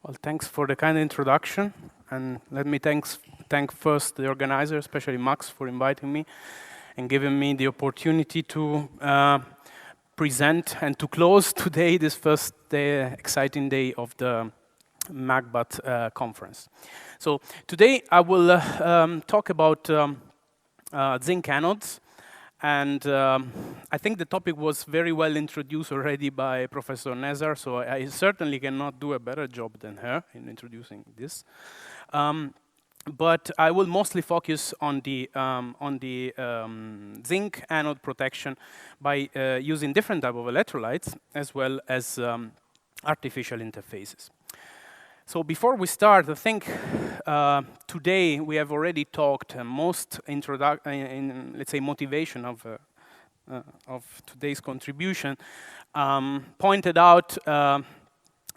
Well, thanks for the kind introduction, and let me thank first the organizer, especially Max, for inviting me and giving me the opportunity to present and to close today, this first day, exciting day of the MACBAT conference. So today I will talk about zinc anodes. And I think the topic was very well introduced already by Professor Nezar, so I certainly cannot do a better job than her in introducing this. But I will mostly focus on the zinc anode protection by using different type of electrolytes as well as artificial interfaces. So before we start, I think today we have already talked most in let's say motivation of today's contribution, pointed out the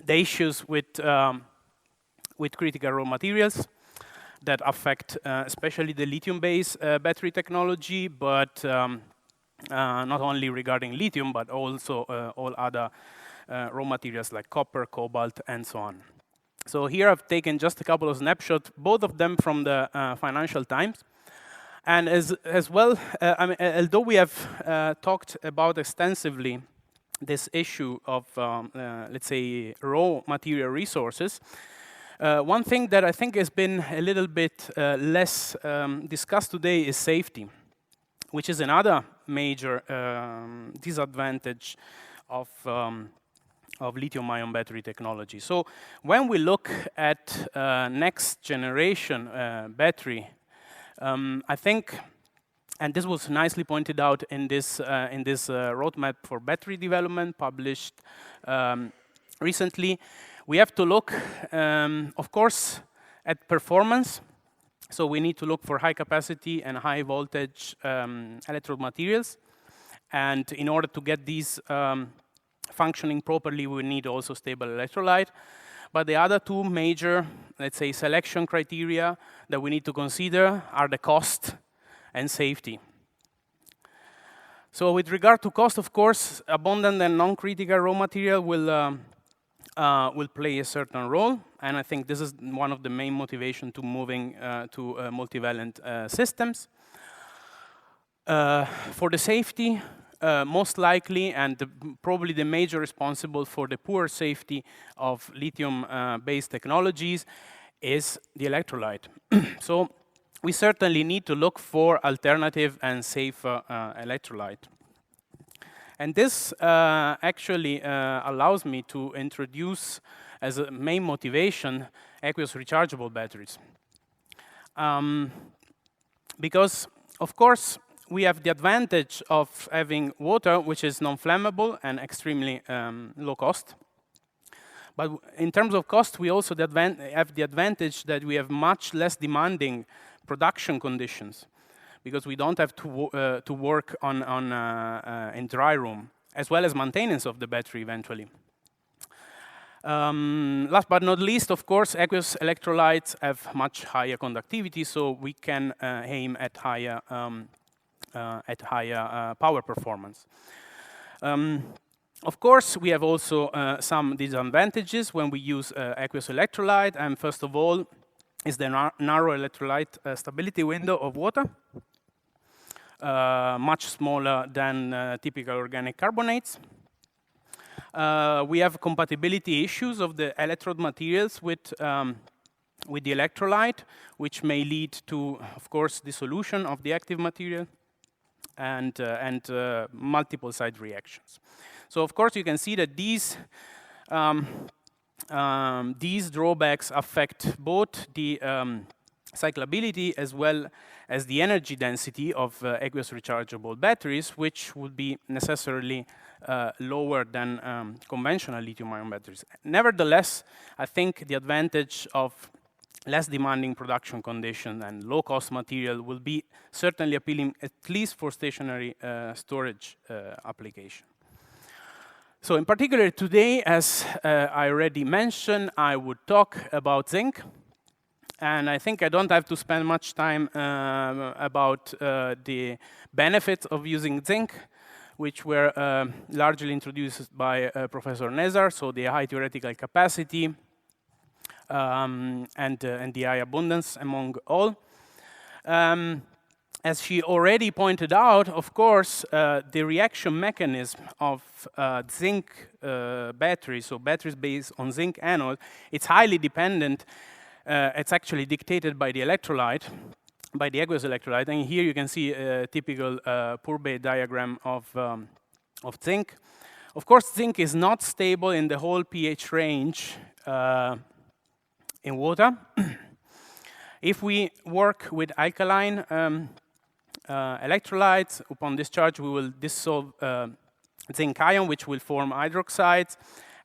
issues with critical raw materials that affect especially the lithium-based battery technology, but not only regarding lithium, but also all other raw materials like copper, cobalt, and so on. So here I've taken just a couple of snapshots, both of them from the Financial Times. And as well, I mean, although we have talked about extensively this issue of, let's say, raw material resources, one thing that I think has been a little bit less discussed today is safety, which is another major disadvantage of lithium-ion battery technology. So when we look at next generation battery, I think, and this was nicely pointed out in this roadmap for battery development published recently, we have to look, of course, at performance. So we need to look for high capacity and high voltage electrode materials. And in order to get these functioning properly, we need also stable electrolyte. But the other two major, let's say, selection criteria that we need to consider are the cost and safety. So with regard to cost, of course, abundant and non-critical raw material will play a certain role. And I think this is one of the main motivation to moving to multivalent systems. For the safety, most likely, and probably the major responsible for the poor safety of lithium-based technologies is the electrolyte. So we certainly need to look for alternative and safer electrolyte. And this actually allows me to introduce as a main motivation Aqueous rechargeable batteries. Because, of course, we have the advantage of having water, which is non-flammable and extremely low cost. But in terms of cost, we also have the advantage that we have much less demanding production conditions, because we don't have to work in dry room, as well as maintenance of the battery eventually. Last but not least, of course, aqueous electrolytes have much higher conductivity, so we can aim at higher power performance. Of course, we have also some disadvantages when we use aqueous electrolyte, and first of all is the narrow electrolyte stability window of water, much smaller than typical organic carbonates. We have compatibility issues of the electrode materials with the electrolyte, which may lead to, of course, dissolution of the active material and multiple side reactions. So, of course, you can see that these drawbacks affect both the cyclability as well as the energy density of aqueous rechargeable batteries, which would be necessarily lower than conventional lithium-ion batteries. Nevertheless, I think the advantage of less demanding production condition and low-cost material will be certainly appealing, at least for stationary storage application. So in particular today, as I already mentioned, I would talk about zinc. And I think I don't have to spend much time about the benefits of using zinc, which were largely introduced by Professor Nezar, so the high theoretical capacity, and the high abundance among all. As she already pointed out, of course, the reaction mechanism of zinc batteries, so batteries based on zinc anode, it's highly dependent. It's actually dictated by the electrolyte, by the aqueous electrolyte. And here you can see a typical Pourbet diagram of zinc. Of course, zinc is not stable in the whole pH range in water. If we work with alkaline electrolytes, upon discharge we will dissolve zinc ion, which will form hydroxides,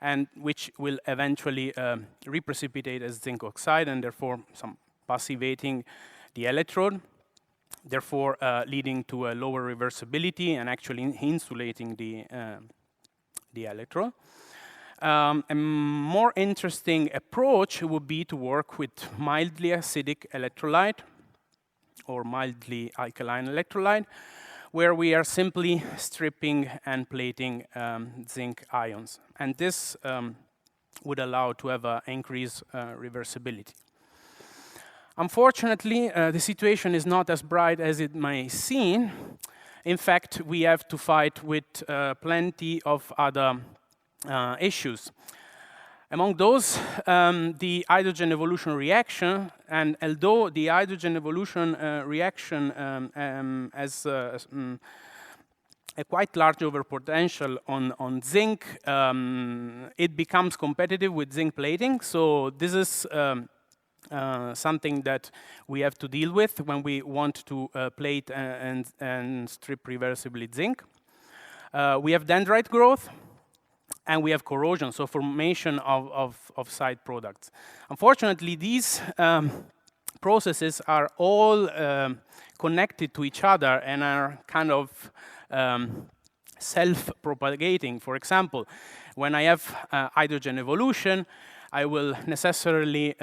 and which will eventually reprecipitate as zinc oxide, and therefore some passivating the electrode, therefore leading to a lower reversibility and actually insulating the electrode. A more interesting approach would be to work with mildly acidic electrolyte or mildly alkaline electrolyte, where we are simply stripping and plating zinc ions. And this would allow to have an increased reversibility. Unfortunately, the situation is not as bright as it may seem. In fact, we have to fight with plenty of other issues. Among those, the hydrogen evolution reaction, and although the hydrogen evolution reaction has a quite large overpotential on zinc, it becomes competitive with zinc plating. So this is something that we have to deal with when we want to plate and strip reversibly zinc. We have dendrite growth, and we have corrosion, so formation of side products. Unfortunately, these processes are all connected to each other and are kind of self-propagating. For example, when I have hydrogen evolution, I will necessarily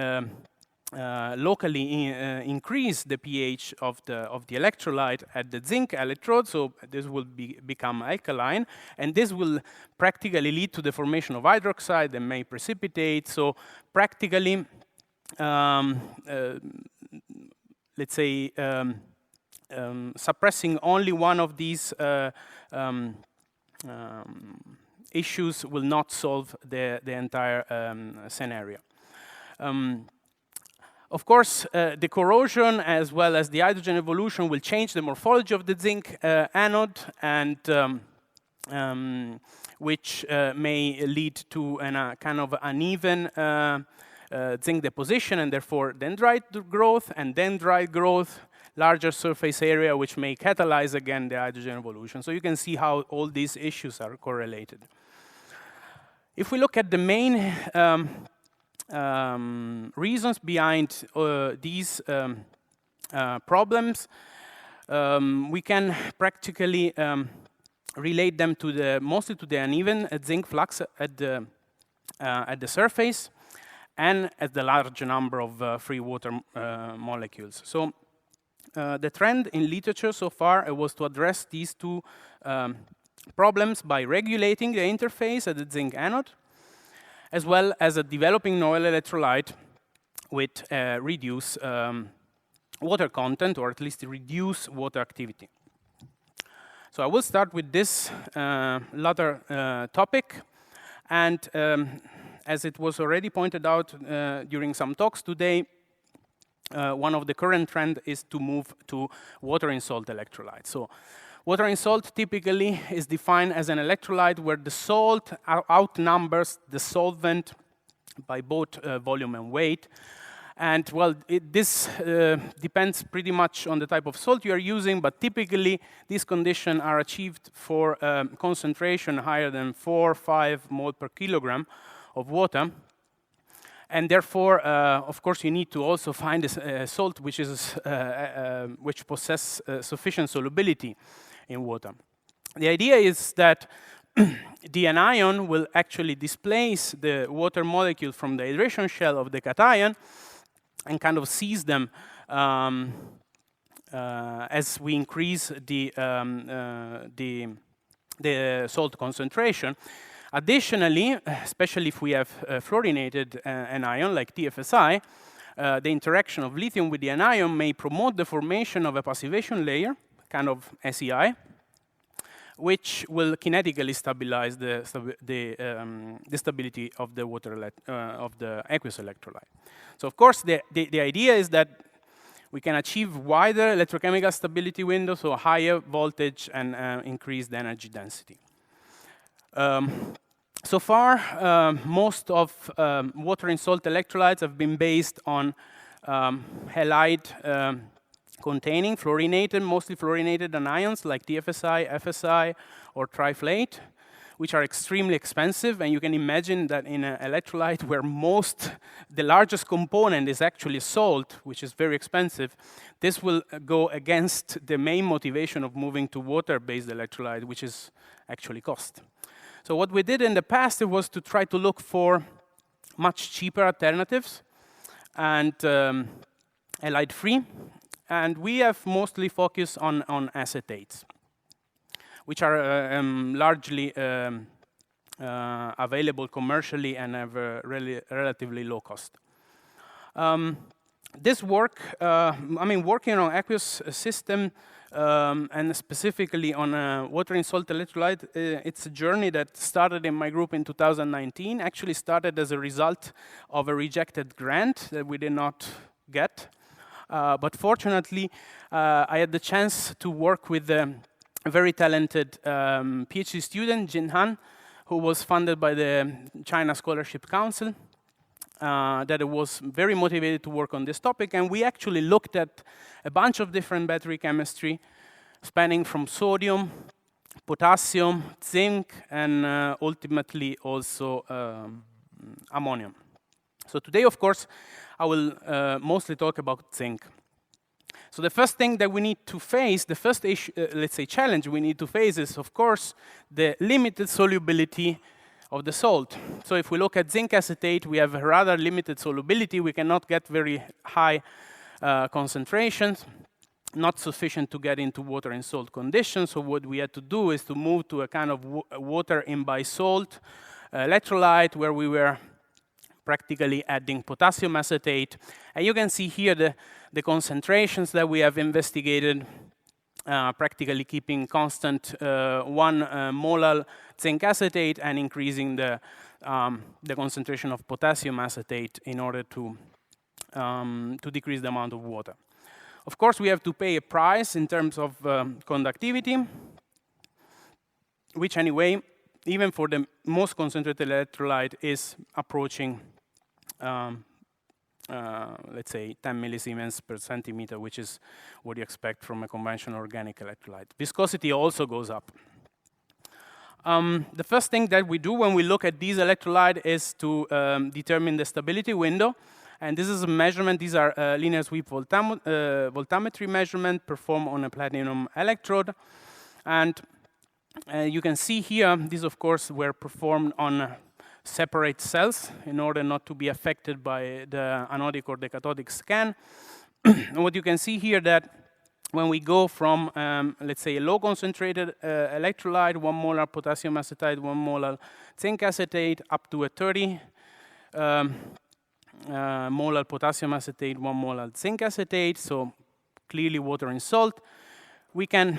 locally increase the pH of the electrolyte at the zinc electrode, so this will become alkaline, and this will practically lead to the formation of hydroxide and may precipitate. So practically, let's say, suppressing only one of these issues will not solve the entire scenario. Of course, the corrosion as well as the hydrogen evolution will change the morphology of the zinc anode, and which may lead to a kind of uneven zinc deposition, and therefore dendrite growth, and dendrite growth, larger surface area, which may catalyze again the hydrogen evolution. So you can see how all these issues are correlated. If we look at the main reasons behind these problems, we can practically relate them to mostly to the uneven zinc flux at the surface and at the large number of free water molecules. So the trend in literature so far was to address these two problems by regulating the interface at the zinc anode, as well as developing novel electrolyte with reduced water content, or at least reduce water activity. So I will start with this latter topic, and as it was already pointed out during some talks today, one of the current trends is to move to water in salt electrolyte. So water in salt typically is defined as an electrolyte where the salt outnumbers the solvent by both volume and weight. And well, this depends pretty much on the type of salt you are using, but typically these conditions are achieved for concentration higher than 4 or 5 mole per kilogram of water. And therefore, of course, you need to also find a salt which possesses sufficient solubility in water. The idea is that the anion will actually displace the water molecule from the hydration shell of the cation and kind of seize them as we increase the salt concentration. Additionally, especially if we have fluorinated anion like TFSI, the interaction of lithium with the anion may promote the formation of a passivation layer, kind of SEI, which will kinetically stabilize the stability of the of the aqueous electrolyte. So of course, the idea is that we can achieve wider electrochemical stability window, so higher voltage and increased energy density. So far, most of water in salt electrolytes have been based on halide containing fluorinated, mostly fluorinated anions like TFSI, FSI, or triflate, which are extremely expensive. And you can imagine that in an electrolyte where the largest component is actually salt, which is very expensive, this will go against the main motivation of moving to water-based electrolyte, which is actually cost. So what we did in the past was to try to look for much cheaper alternatives and halide-free. And we have mostly focused on acetates, which are largely available commercially and have a relatively low cost. This work, working on aqueous system and specifically on water in salt electrolyte, it's a journey that started in my group in 2019, actually started as a result of a rejected grant that we did not get. But fortunately, I had the chance to work with a very talented PhD student, Jin Han, who was funded by the China Scholarship Council, that was very motivated to work on this topic. And we actually looked at a bunch of different battery chemistry, spanning from sodium, potassium, zinc, and ultimately also ammonium. So today, of course, I will mostly talk about zinc. So the first thing that we need to face, the first issue, let's say challenge we need to face is, of course, the limited solubility of the salt. So if we look at zinc acetate, we have a rather limited solubility. We cannot get very high concentrations, not sufficient to get into water in salt conditions. So what we had to do is to move to a kind of water in by salt electrolyte where we were practically adding potassium acetate. And you can see here the concentrations that we have investigated, practically keeping constant 1 molar zinc acetate and increasing the concentration of potassium acetate in order to decrease the amount of water. Of course, we have to pay a price in terms of conductivity, which anyway, even for the most concentrated electrolyte, is approaching, let's say, 10 millisiemens per centimeter, which is what you expect from a conventional organic electrolyte. Viscosity also goes up. The first thing that we do when we look at these electrolytes is to determine the stability window. And this is a measurement. These are linear sweep voltammetry measurement performed on a platinum electrode. And you can see here, these of course were performed on separate cells in order not to be affected by the anodic or the cathodic scan. And what you can see here that when we go from, let's say, a low concentrated electrolyte, 1 molar potassium acetate, 1 molar zinc acetate, up to a 30 molar potassium acetate, 1 molar zinc acetate, so clearly water and salt, we can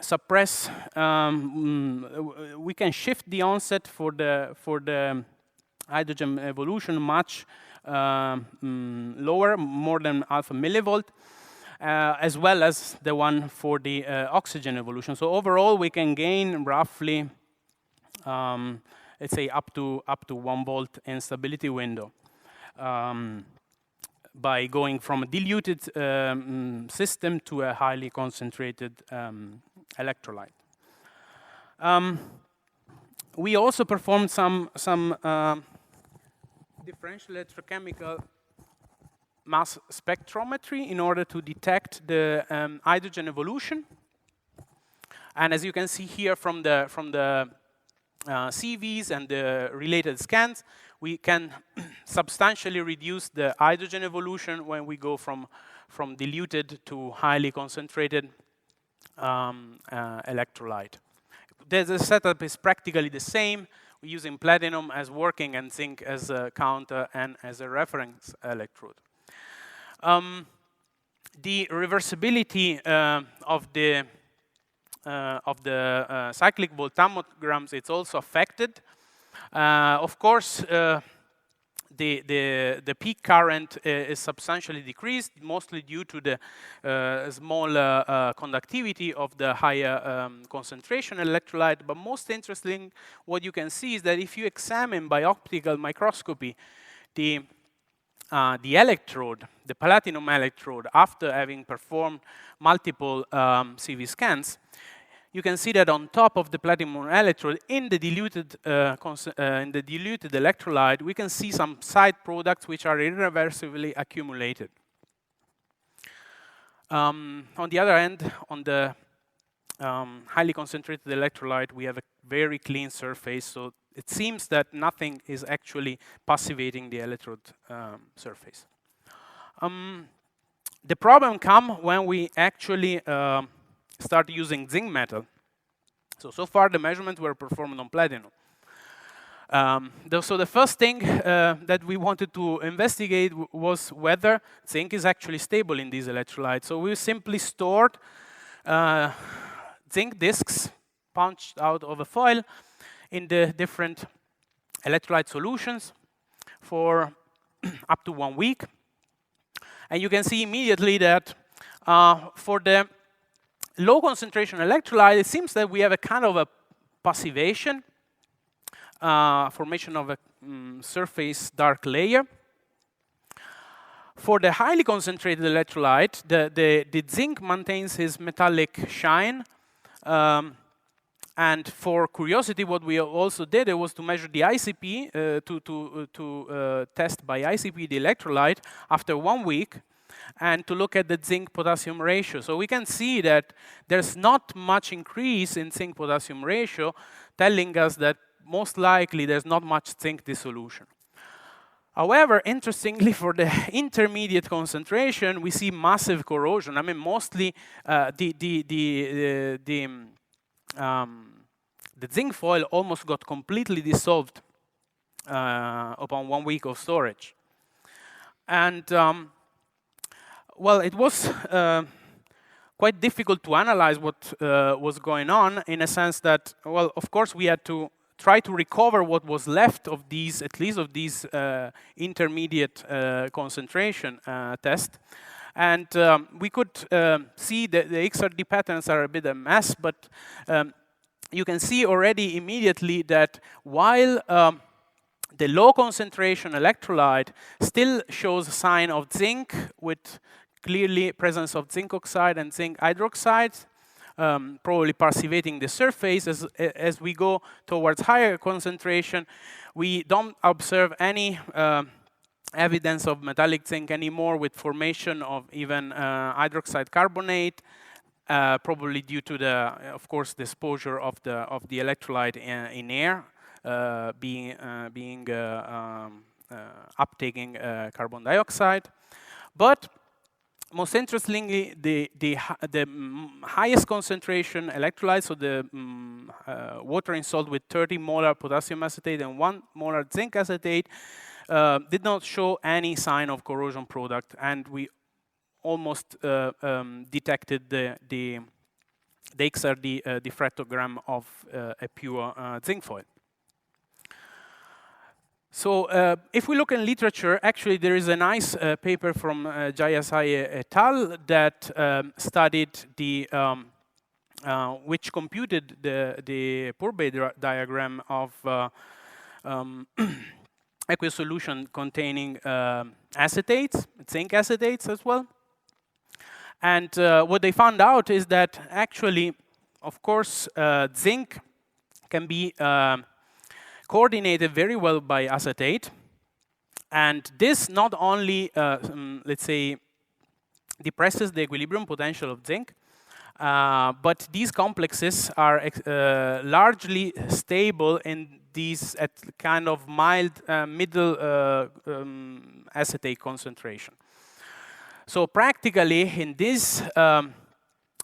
suppress, we can shift the onset for the hydrogen evolution much lower, more than alpha millivolt, as well as the one for the oxygen evolution. So overall, we can gain roughly, let's say, up to 1 volt in stability window by going from a diluted system to a highly concentrated electrolyte. We also performed some differential electrochemical mass spectrometry in order to detect the hydrogen evolution. And as you can see here from the CVs and the related scans, we can substantially reduce the hydrogen evolution when we go from diluted to highly concentrated electrolyte. The setup is practically the same. using platinum as working and zinc as a counter and as a reference electrode. The reversibility of the cyclic voltammograms, it's also affected. Of course, the peak current is substantially decreased, mostly due to the smaller conductivity of the higher concentration electrolyte. But most interesting, what you can see is that if you examine by optical microscopy the electrode, the platinum electrode, after having performed multiple CV scans, you can see that on top of the platinum electrode, in the diluted electrolyte, we can see some side products which are irreversibly accumulated. On the other hand, on the highly concentrated electrolyte, we have a very clean surface, so it seems that nothing is actually passivating the electrode surface. The problem comes when we actually start using zinc metal. So far the measurements were performed on platinum. So the first thing that we wanted to investigate was whether zinc is actually stable in these electrolytes. So we simply stored zinc discs punched out of a foil in the different electrolyte solutions for up to 1 week. And you can see immediately that for the low concentration electrolyte, it seems that we have a kind of a passivation, formation of a surface dark layer. For the highly concentrated electrolyte, the zinc maintains his metallic shine. And for curiosity, what we also did was to measure the ICP, to test by ICP the electrolyte after 1 week, and to look at the zinc-potassium ratio. So we can see that there's not much increase in zinc-potassium ratio, telling us that most likely there's not much zinc dissolution. However, interestingly, for the intermediate concentration, we see massive corrosion. I mean, mostly the zinc foil almost got completely dissolved upon 1 week of storage. And well, it was quite difficult to analyze what was going on, in a sense that, well, of course, we had to try to recover what was left of these, at least of these intermediate concentration test. And we could see that the XRD patterns are a bit a mess, but you can see already immediately that while the low concentration electrolyte still shows a sign of zinc with clearly presence of zinc oxide and zinc hydroxide, probably passivating the surface. As we go towards higher concentration, we don't observe any evidence of metallic zinc anymore, with formation of even hydroxide carbonate, probably due to the, of course, the exposure of the electrolyte in air, uptaking carbon dioxide. But most interestingly, the highest concentration electrolyte, so the water in salt with 30 molar potassium acetate and 1 molar zinc acetate, did not show any sign of corrosion product, and we almost detected the XRD diffractogram of a pure zinc foil. So if we look in literature, actually there is a nice paper from Jayasai et al. That studied the, which computed the Pourbet diagram of aqueous solution containing acetates, zinc acetates as well. And what they found out is that actually, of course, zinc can be coordinated very well by acetate, and this not only, let's say, depresses the equilibrium potential of zinc, but these complexes are largely stable in these at kind of mild middle acetate concentration. So practically in this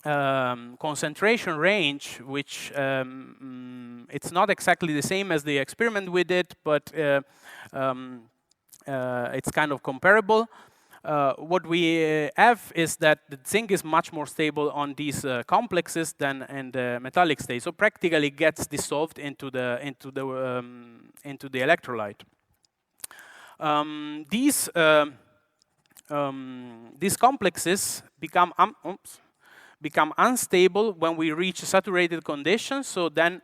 concentration range, which it's not exactly the same as the experiment we did, but it's kind of comparable. What we have is that the zinc is much more stable on these complexes than in the metallic state, so practically gets dissolved into the electrolyte. These complexes become unstable when we reach saturated conditions, so then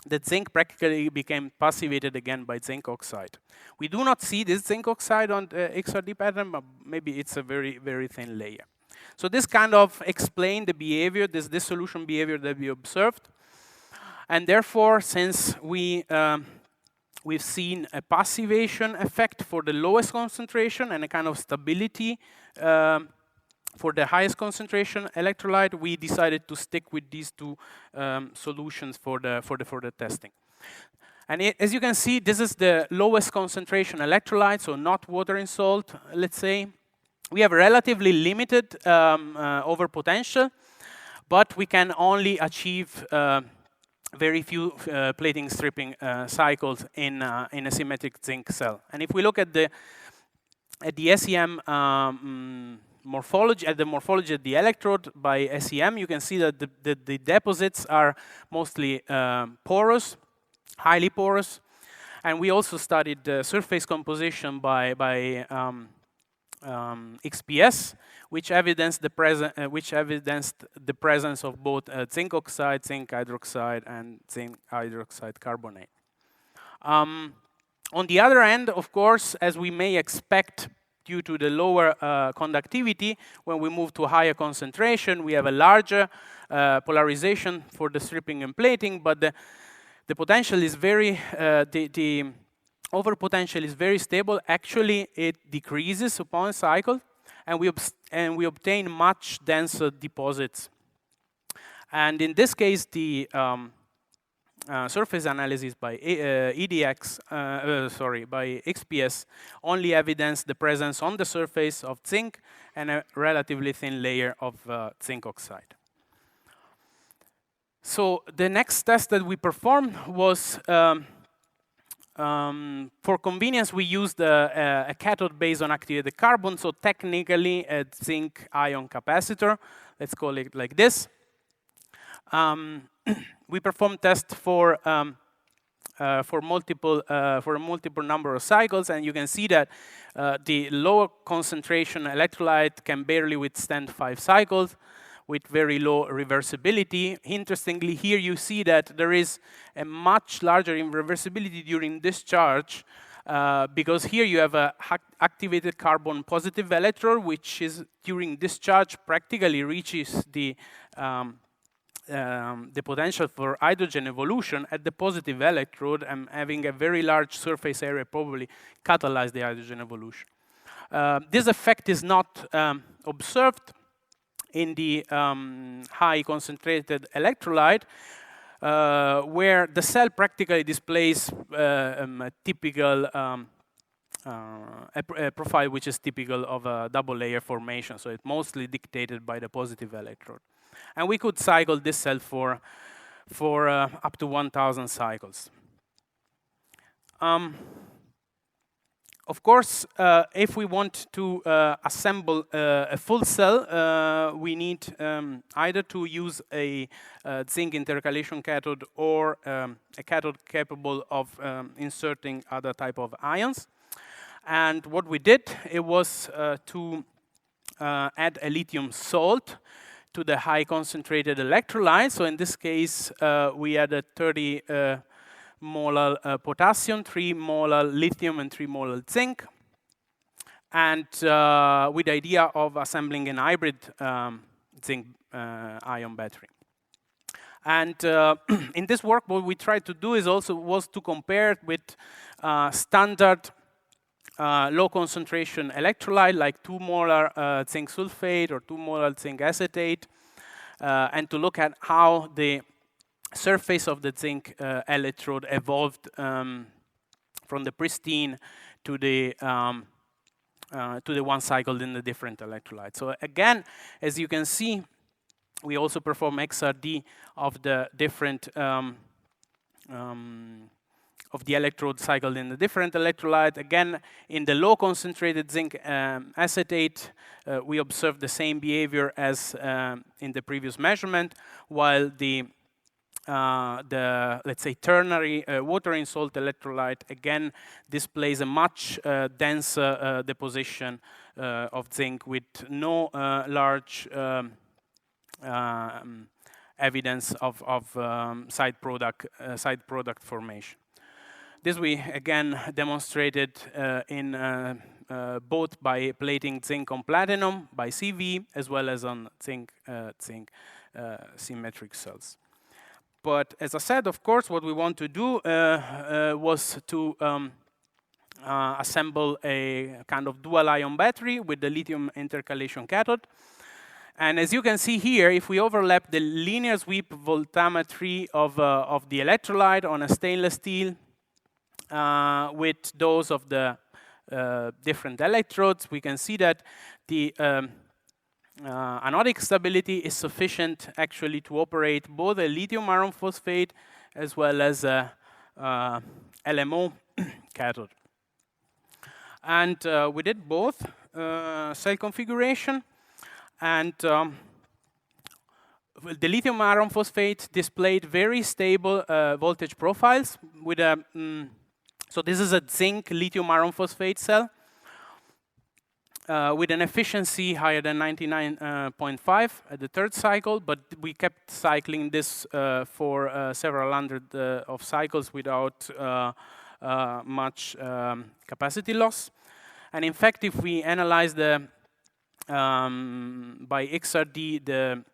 the zinc practically became passivated again by zinc oxide. We do not see this zinc oxide on the XRD pattern, but maybe it's a very, very thin layer. So this kind of explains the behavior, this dissolution behavior that we observed. And therefore, since we've seen a passivation effect for the lowest concentration and a kind of stability for the highest concentration electrolyte, we decided to stick with these two solutions for the testing. And as you can see, this is the lowest concentration electrolyte, so not water in salt, let's say. We have relatively limited overpotential, but we can only achieve very few plating stripping cycles in a symmetric zinc cell. And if we look at the SEM morphology, at the morphology of the electrode by SEM, you can see that the deposits are mostly porous, highly porous, and we also studied the surface composition by XPS, which evidenced the presence of both zinc oxide, zinc hydroxide, and zinc hydroxide carbonate. On the other end, of course, as we may expect due to the lower conductivity, when we move to higher concentration, we have a larger polarization for the stripping and plating, but the potential is very, the overpotential is very stable. Actually, it decreases upon cycle, and we obtain much denser deposits. And in this case, the surface analysis by by XPS only evidenced the presence on the surface of zinc and a relatively thin layer of zinc oxide. So the next test that we performed was, for convenience, we used a cathode based on activated carbon, so technically a zinc ion capacitor. Let's call it like this. We performed tests for a multiple number of cycles, and you can see that the lower concentration electrolyte can barely withstand 5 cycles with very low reversibility. Interestingly, here you see that there is a much larger irreversibility during discharge because here you have a activated carbon positive electrode, which is during discharge practically reaches the potential for hydrogen evolution at the positive electrode, and having a very large surface area probably catalyze the hydrogen evolution. This effect is not observed in the high concentrated electrolyte, where the cell practically displays a typical a profile which is typical of a double layer formation, so it's mostly dictated by the positive electrode. And we could cycle this cell for up to 1,000 cycles. Of course, if we want to assemble a full cell, we need either to use a zinc intercalation cathode or a cathode capable of inserting other type of ions. And what we did, it was to add a lithium salt to the high concentrated electrolyte. So in this case, we added 30 molar potassium, 3 molar lithium, and 3 molar zinc, and with the idea of assembling an hybrid zinc ion battery. And in this work, what we tried to do was to compare it with standard low concentration electrolyte, like 2 molar zinc sulfate or 2 molar zinc acetate, and to look at how the surface of the zinc electrode evolved from the pristine to the one cycled in the different electrolytes. So again, as you can see, we also perform XRD of the different of the electrode cycled in the different electrolyte. Again, in the low concentrated zinc acetate, we observe the same behavior as in the previous measurement, while the let's say ternary water in salt electrolyte again displays a much denser deposition of zinc with no large evidence of side product formation. This we again demonstrated in both by plating zinc on platinum by CV as well as on zinc symmetric cells. But as I said, of course, what we want to do was to assemble a kind of dual ion battery with the lithium intercalation cathode. And as you can see here, if we overlap the linear sweep voltammetry of the electrolyte on a stainless steel with those of the different electrodes, we can see that the anodic stability is sufficient actually to operate both a lithium iron phosphate as well as a LMO cathode. And we did both cell configuration, and the lithium iron phosphate displayed very stable voltage profiles with a so this is a zinc lithium iron phosphate cell with an efficiency higher than 99.5 at the third cycle, but we kept cycling this for several hundred of cycles without much capacity loss. And in fact, if we analyze the by XRD the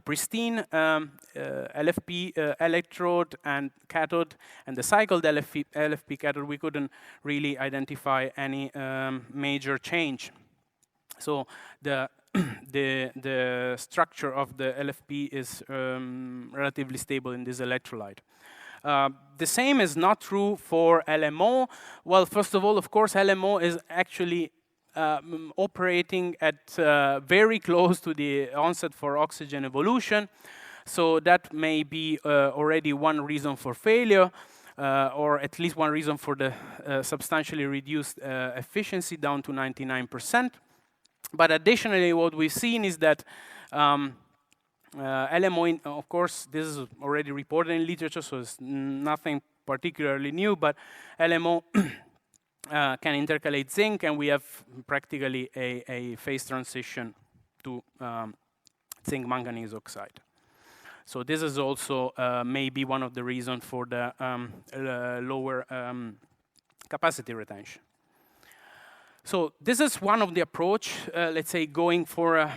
pristine LFP electrode and cathode and the cycled LFP cathode, we couldn't really identify any major change. So the structure of the LFP is relatively stable in this electrolyte. The same is not true for LMO. Well, first of all, of course, LMO is actually operating at very close to the onset for oxygen evolution. So that may be already one reason for failure, or at least one reason for the substantially reduced efficiency down to 99%. But additionally, what we've seen is that LMO, of course, this is already reported in literature, so it's nothing particularly new, but LMO can intercalate zinc, and we have practically a phase transition to zinc manganese oxide. So this is also maybe one of the reasons for the lower capacity retention. So this is one of the approach, let's say, going for a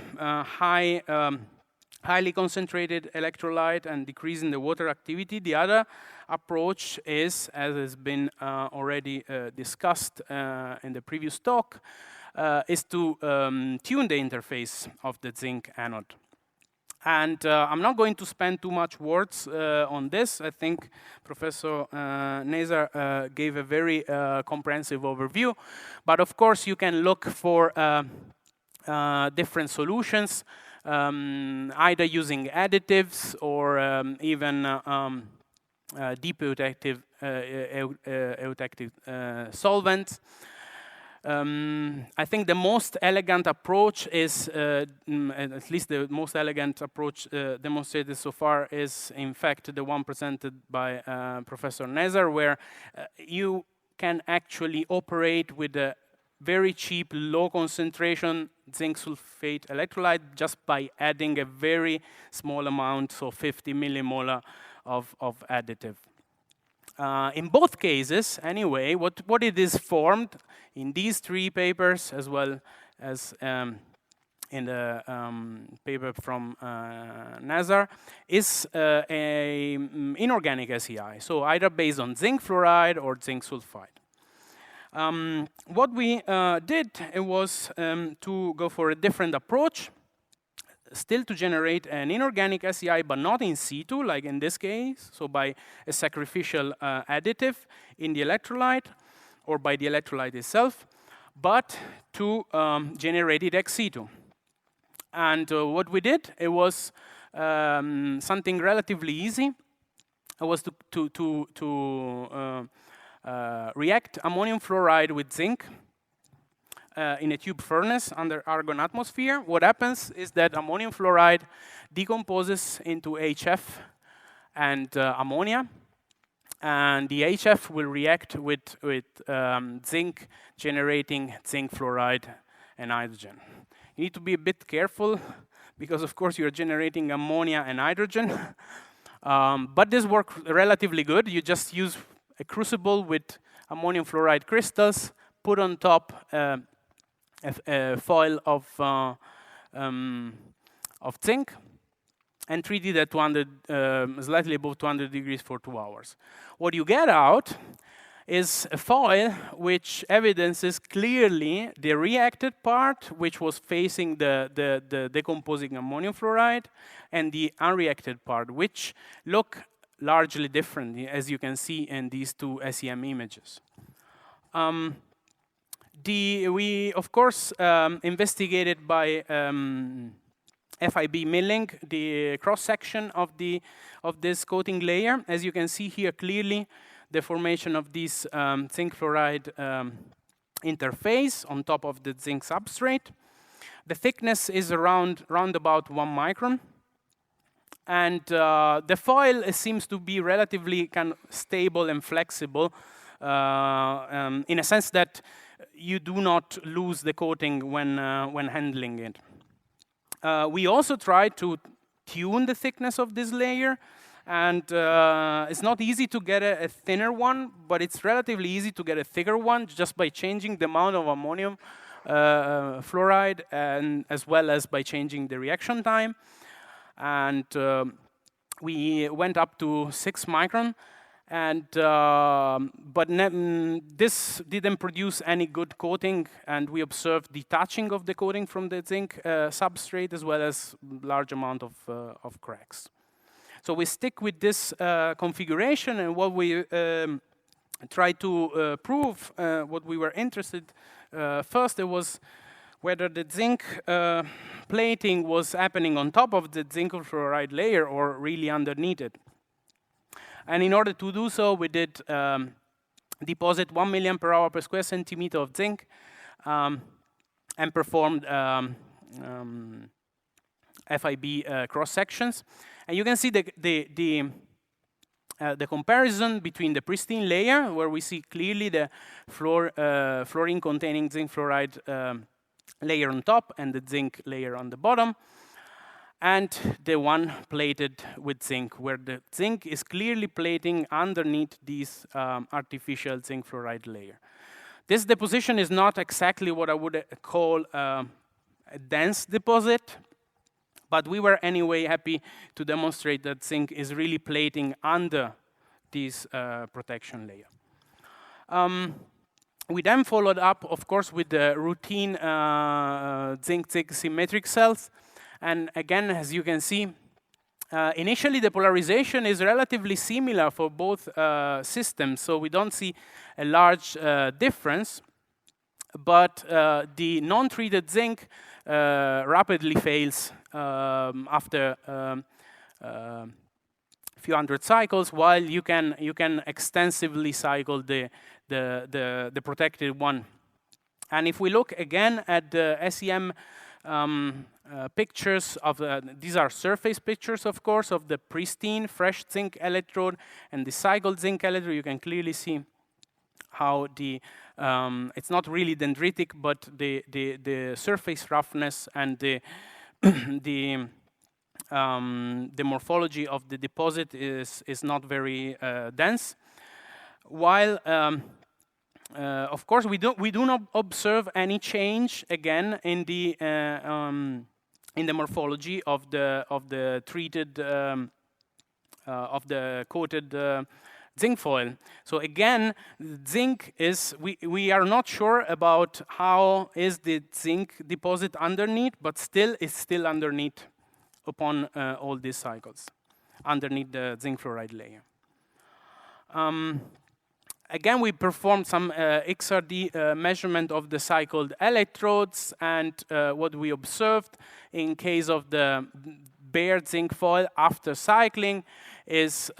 highly concentrated electrolyte and decreasing the water activity. The other approach is, as has been already discussed in the previous talk, is to tune the interface of the zinc anode. And I'm not going to spend too much words on this. I think Professor Nezer gave a very comprehensive overview. But of course, you can look for different solutions, either using additives or even deep eutectic solvents. I think the most elegant approach is, at least the most elegant approach demonstrated so far is, in fact, the one presented by Professor Nezer, where you can actually operate with a very cheap, low concentration zinc sulfate electrolyte just by adding a very small amount, so 50 millimolar of additive. In both cases, anyway, what it is formed in these three papers, as well as in the paper from Nezer, is a inorganic SEI, so either based on zinc fluoride or zinc sulfide. What we did was to go for a different approach, still to generate an inorganic SEI, but not in situ, like in this case, so by a sacrificial additive in the electrolyte or by the electrolyte itself, but to generate it ex situ. And what we did, it was something relatively easy. It was to react ammonium fluoride with zinc in a tube furnace under argon atmosphere. What happens is that ammonium fluoride decomposes into HF and ammonia, and the HF will react with zinc, generating zinc fluoride and hydrogen. You need to be a bit careful because, of course, you're generating ammonia and hydrogen. But this works relatively good. You just use a crucible with ammonium fluoride crystals, put on top a foil of zinc, and treat it at 200, slightly above 200 degrees for 2 hours. What you get out is a foil which evidences clearly the reacted part, which was facing the decomposing ammonium fluoride, and the unreacted part, which look largely different, as you can see in these two SEM images. We, of course, investigated by FIB milling the cross-section of this coating layer. As you can see here clearly, the formation of this zinc fluoride interface on top of the zinc substrate. The thickness is around about 1 micron. And the foil seems to be relatively kind of stable and flexible in a sense that you do not lose the coating when handling it. We also tried to tune the thickness of this layer, and it's not easy to get a thinner one, but it's relatively easy to get a thicker one just by changing the amount of ammonium fluoride, and as well as by changing the reaction time. And we went up to 6 micron, and but this didn't produce any good coating, and we observed detaching of the coating from the zinc substrate, as well as large amount of cracks. So we stick with this configuration, and what we try to prove, what we were interested first, it was whether the zinc plating was happening on top of the zinc fluoride layer or really underneath it. And in order to do so, we did deposit 1 million per hour per square centimeter of zinc and performed FIB cross sections. And you can see the comparison between the pristine layer, where we see clearly the fluorine-containing zinc fluoride layer on top and the zinc layer on the bottom, and the one plated with zinc, where the zinc is clearly plating underneath this artificial zinc fluoride layer. This deposition is not exactly what I would call a dense deposit, but we were anyway happy to demonstrate that zinc is really plating under this protection layer. We then followed up, of course, with the routine zinc-zinc symmetric cells. And again, as you can see, initially the polarization is relatively similar for both systems, so we don't see a large difference. But the non-treated zinc rapidly fails after a few hundred cycles, while you can extensively cycle the protected one. And if we look again at the SEM pictures of these are surface pictures, of course, of the pristine fresh zinc electrode and the cycled zinc electrode, you can clearly see how the it's not really dendritic, but the surface roughness and the morphology of the deposit is not very dense. While of course we do not observe any change again in the morphology of the treated of the coated zinc foil. So again, zinc is, we are not sure about how is the zinc deposit underneath, but still it's still underneath upon all these cycles, underneath the zinc fluoride layer. Again, we performed some XRD measurement of the cycled electrodes, and what we observed in case of the bare zinc foil after cycling is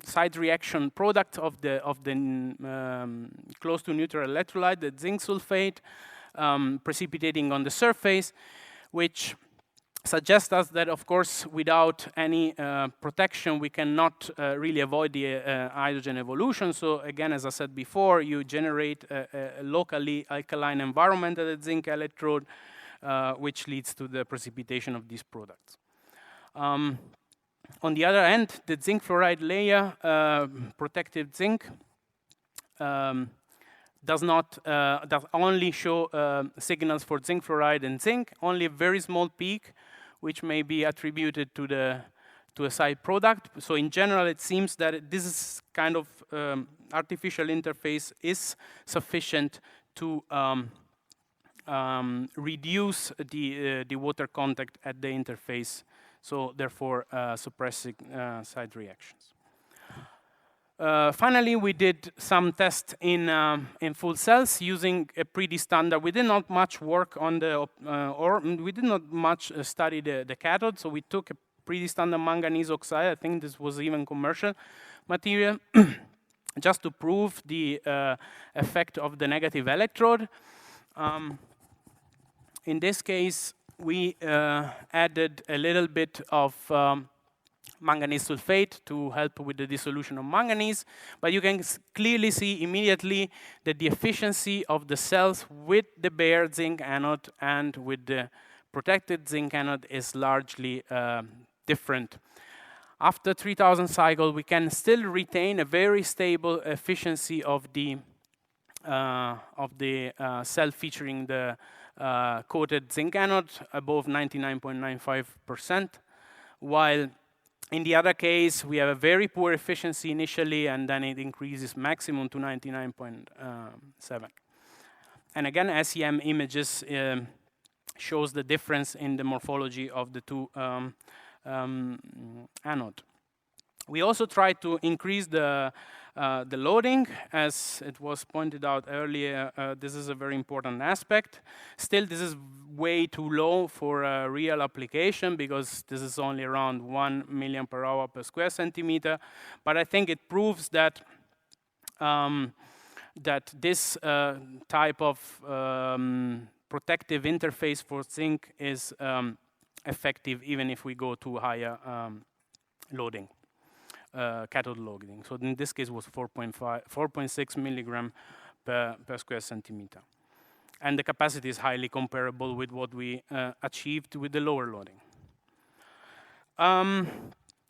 side reaction product of the close to neutral electrolyte, the zinc sulfate, precipitating on the surface, which suggests us that, of course, without any protection, we cannot really avoid the hydrogen evolution. So again, as I said before, you generate a locally alkaline environment at the zinc electrode, which leads to the precipitation of these products. On the other hand, the zinc fluoride layer, protective zinc, does only show signals for zinc fluoride and zinc, only a very small peak, which may be attributed to a side product. So in general, it seems that this is kind of artificial interface is sufficient to reduce the water contact at the interface, so therefore suppressing side reactions. Finally, we did some tests in full cells using a pretty standard. We did not much work on the, we did not much study the cathode, so we took a pretty standard manganese oxide. I think this was even commercial material, just to prove the effect of the negative electrode. In this case, we added a little bit of manganese sulfate to help with the dissolution of manganese, but you can clearly see immediately that the efficiency of the cells with the bare zinc anode and with the protected zinc anode is largely different. After 3000 cycles, we can still retain a very stable efficiency of the cell featuring the coated zinc anode above 99.95%, while in the other case, we have a very poor efficiency initially, and then it increases maximum to 99.7. And again, SEM images shows the difference in the morphology of the two anode. We also tried to increase the loading, as it was pointed out earlier. This is a very important aspect. Still, this is way too low for a real application because this is only around 1 million per hour per square centimeter. But I think it proves that that this type of protective interface for zinc is effective even if we go to higher loading. Cathode loading. So in this case was 4.6 milligram per square centimeter. And the capacity is highly comparable with what we achieved with the lower loading.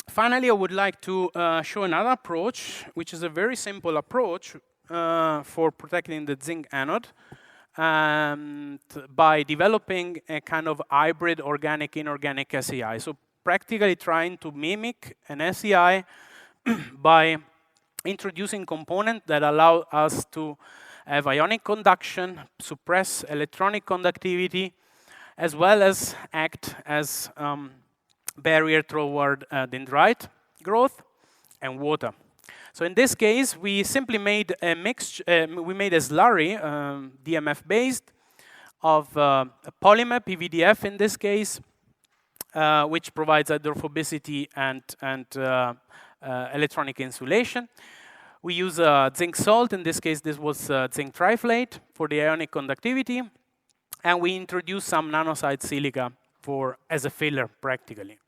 Finally, I would like to show another approach, which is a very simple approach for protecting the zinc anode, by developing a kind of hybrid organic-inorganic SEI. So practically trying to mimic an SEI by introducing components that allow us to have ionic conduction, suppress electronic conductivity, as well as act as barrier toward dendrite growth and water. So in this case, we simply made a mixture. We made a slurry, DMF-based, of a polymer, PVDF in this case, which provides hydrophobicity and electronic insulation. We use zinc salt. In this case, this was zinc triflate for the ionic conductivity. And we introduce some nanoside silica as a filler, practically,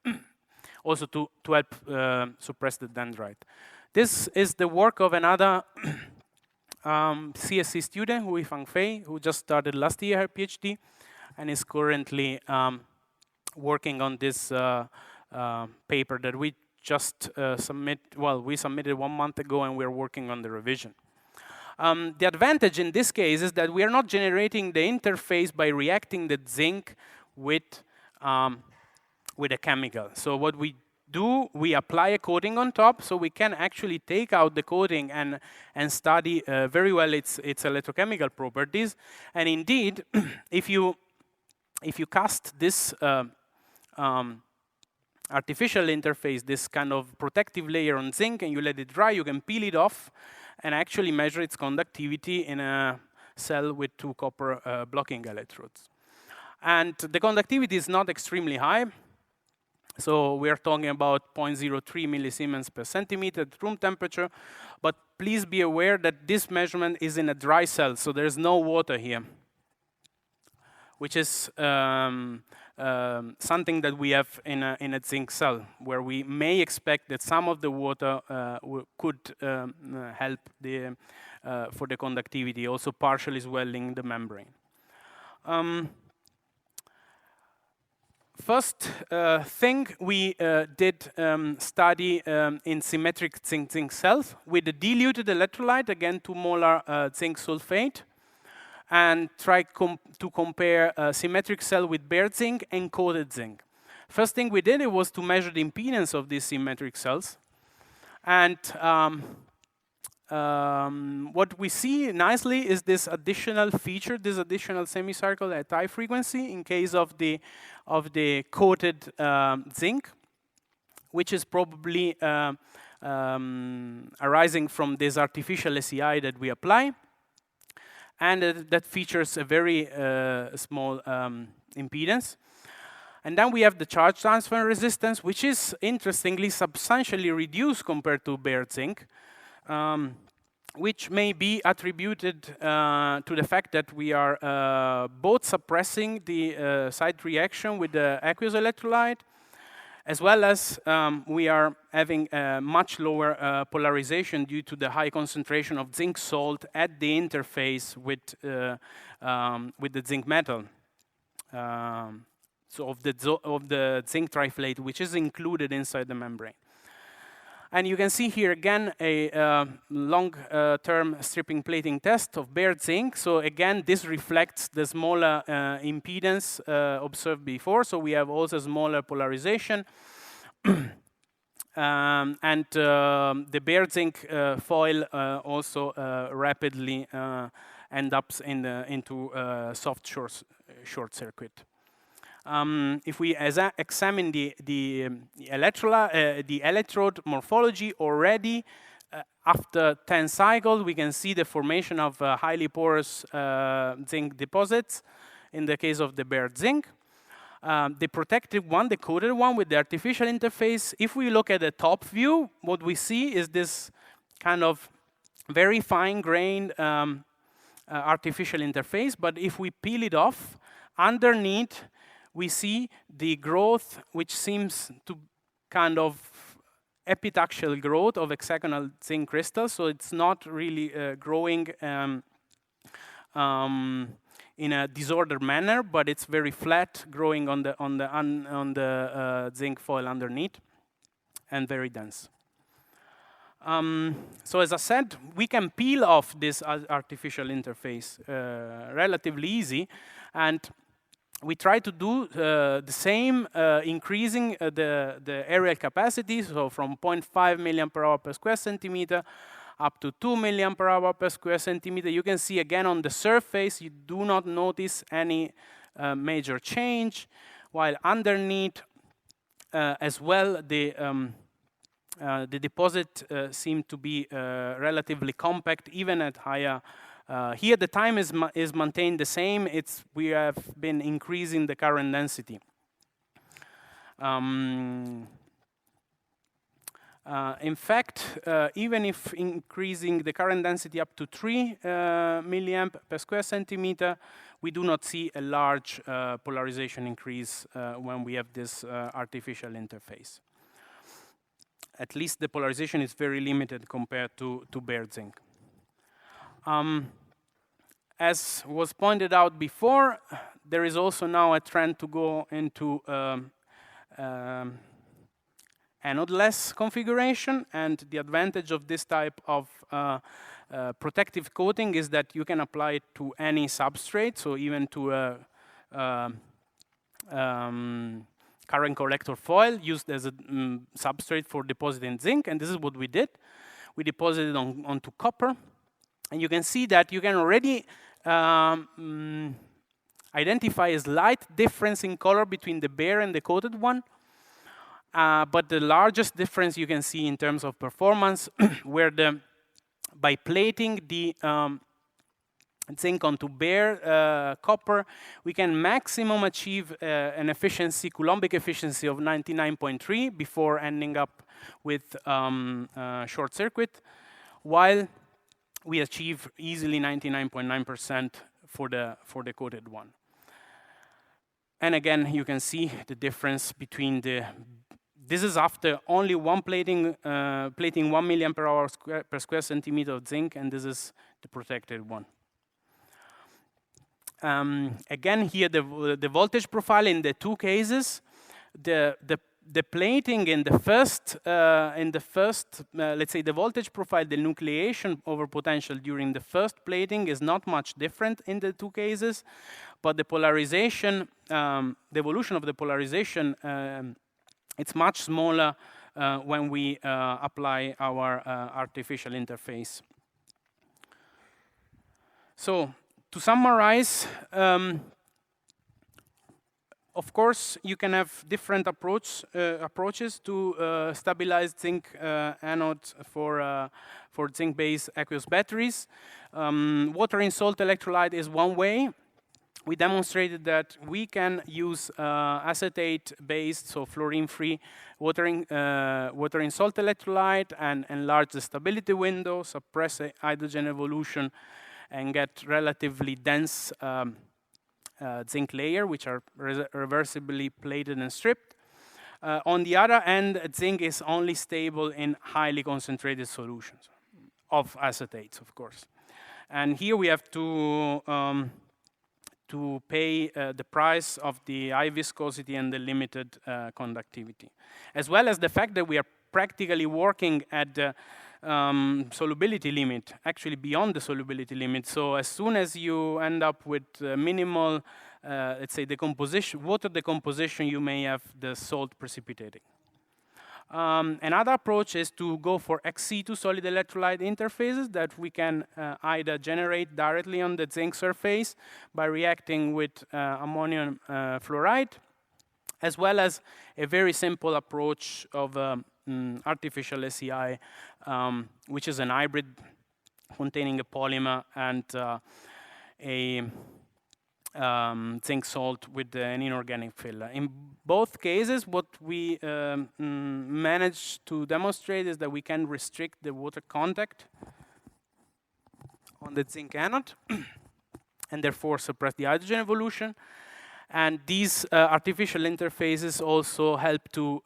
also to help suppress the dendrite. This is the work of another CSC student, Hui Fangfei, who just started last year her PhD, and is currently working on this paper that we just we submitted 1 month ago, and we're working on the revision. The advantage in this case is that we are not generating the interface by reacting the zinc with a chemical. So what we do, we apply a coating on top, so we can actually take out the coating and study very well its electrochemical properties. And indeed, if you cast this artificial interface, this kind of protective layer on zinc, and you let it dry, you can peel it off and actually measure its conductivity in a cell with 2 copper blocking electrodes. And the conductivity is not extremely high. So we are talking about 0.03 millisiemens per centimeter at room temperature. But please be aware that this measurement is in a dry cell, so there's no water here, which is something that we have in a zinc cell, where we may expect that some of the water could help for the conductivity, also partially swelling the membrane. First thing we did study in symmetric zinc cells with a diluted electrolyte, again 2 molar zinc sulfate, and try to compare a symmetric cell with bare zinc and coated zinc. First thing we did was to measure the impedance of these symmetric cells. And what we see nicely is this additional feature, this additional semicircle at high frequency in case of the coated zinc, which is probably arising from this artificial SEI that we apply. And that features a very small impedance. And then we have the charge transfer resistance, which is interestingly substantially reduced compared to bare zinc, which may be attributed to the fact that we are both suppressing the side reaction with the aqueous electrolyte, as well as we are having a much lower polarization due to the high concentration of zinc salt at the interface with the zinc metal. So of the zinc triflate, which is included inside the membrane. And you can see here again a long-term stripping plating test of bare zinc. So again, this reflects the smaller impedance observed before. So we have also smaller polarization. And the bare zinc foil also rapidly ends up into soft short circuit. If we examine the electrode morphology already, after 10 cycles, we can see the formation of highly porous zinc deposits in the case of the bare zinc. The protected one, the coated one with the artificial interface, if we look at the top view, what we see is this kind of very fine-grained artificial interface. But if we peel it off, underneath, we see the growth, which seems to kind of epitaxial growth of hexagonal zinc crystals. So it's not really growing in a disordered manner, but it's very flat, growing on the zinc foil underneath, and very dense. So as I said, we can peel off this artificial interface relatively easy, and we try to do the same, increasing the aerial capacity, so from 0.5 milliampere-hour per square centimeter up to 2 milliampere-hour per square centimeter. You can see again on the surface, you do not notice any major change, while underneath as well, the deposit seemed to be relatively compact, even at higher. Here the time is maintained the same. We have been increasing the current density. In fact, even if increasing the current density up to 3 milliamp per square centimeter, we do not see a large polarization increase when we have this artificial interface. At least the polarization is very limited compared to bare zinc. As was pointed out before, there is also now a trend to go into anode-less configuration, and the advantage of this type of protective coating is that you can apply it to any substrate, so even to a current collector foil used as a substrate for depositing zinc, and this is what we did. We deposited onto copper, and you can see that you can already identify a slight difference in color between the bare and the coated one. But the largest difference you can see in terms of performance, where by plating the zinc onto bare copper, we can maximum achieve an efficiency, Coulombic efficiency of 99.3 before ending up with short circuit, while we achieve easily 99.9% for the coated one. And again, you can see the difference between this is after only one plating 1 milliampere hour per square centimeter of zinc, and this is the protected one. Again, here the voltage profile in the two cases, the plating in the first, let's say the voltage profile, the nucleation over potential during the first plating is not much different in the two cases, but the polarization, the evolution of the polarization, it's much smaller when we apply our artificial interface. So, to summarize, of course, you can have different approaches to stabilize zinc anodes for zinc-based aqueous batteries. Water in salt electrolyte is one way. We demonstrated that we can use acetate-based, so fluorine-free water in salt electrolyte and enlarge the stability window, suppress hydrogen evolution, and get relatively dense zinc layer, which are reversibly plated and stripped. On the other hand, zinc is only stable in highly concentrated solutions of acetates, of course. And here we have to pay the price of the high viscosity and the limited conductivity, as well as the fact that we are practically working at the solubility limit, actually beyond the solubility limit. So as soon as you end up with minimal, let's say, water decomposition, you may have the salt precipitating. Another approach is to go for ex-situ solid electrolyte interphases that we can either generate directly on the zinc surface by reacting with ammonium fluoride, as well as a very simple approach of artificial SEI, which is an hybrid containing a polymer and a zinc salt with an inorganic filler. In both cases, what we managed to demonstrate is that we can restrict the water contact on the zinc anode and therefore suppress the hydrogen evolution. And these artificial interfaces also help to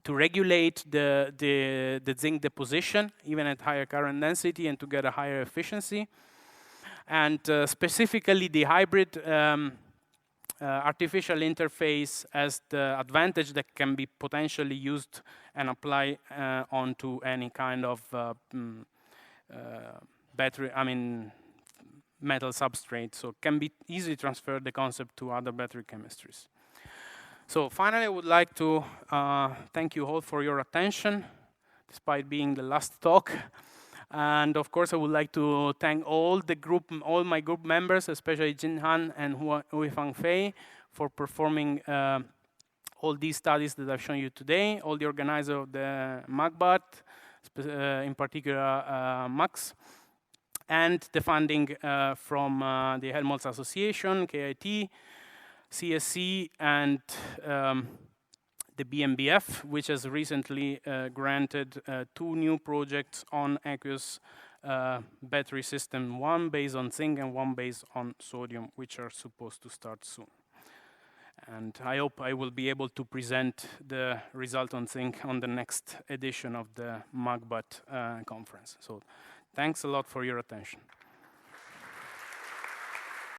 regulate the zinc deposition, even at higher current density, and to get a higher efficiency. And specifically, the hybrid artificial interface has the advantage that can be potentially used and applied onto any kind of battery, metal substrate. So it can be easily transferred the concept to other battery chemistries. So finally, I would like to thank you all for your attention, despite being the last talk. And of course, I would like to thank all my group members, especially Jin Han and Huifang Fei, for performing all these studies that I've shown you today, all the organizers of the MAGBAT, in particular Max, and the funding from the Helmholtz Association, KIT, CSC, and the BMBF, which has recently granted 2 new projects on aqueous battery system, one based on zinc and one based on sodium, which are supposed to start soon. And I hope I will be able to present the result on zinc on the next edition of the MAGBAT conference. So thanks a lot for your attention.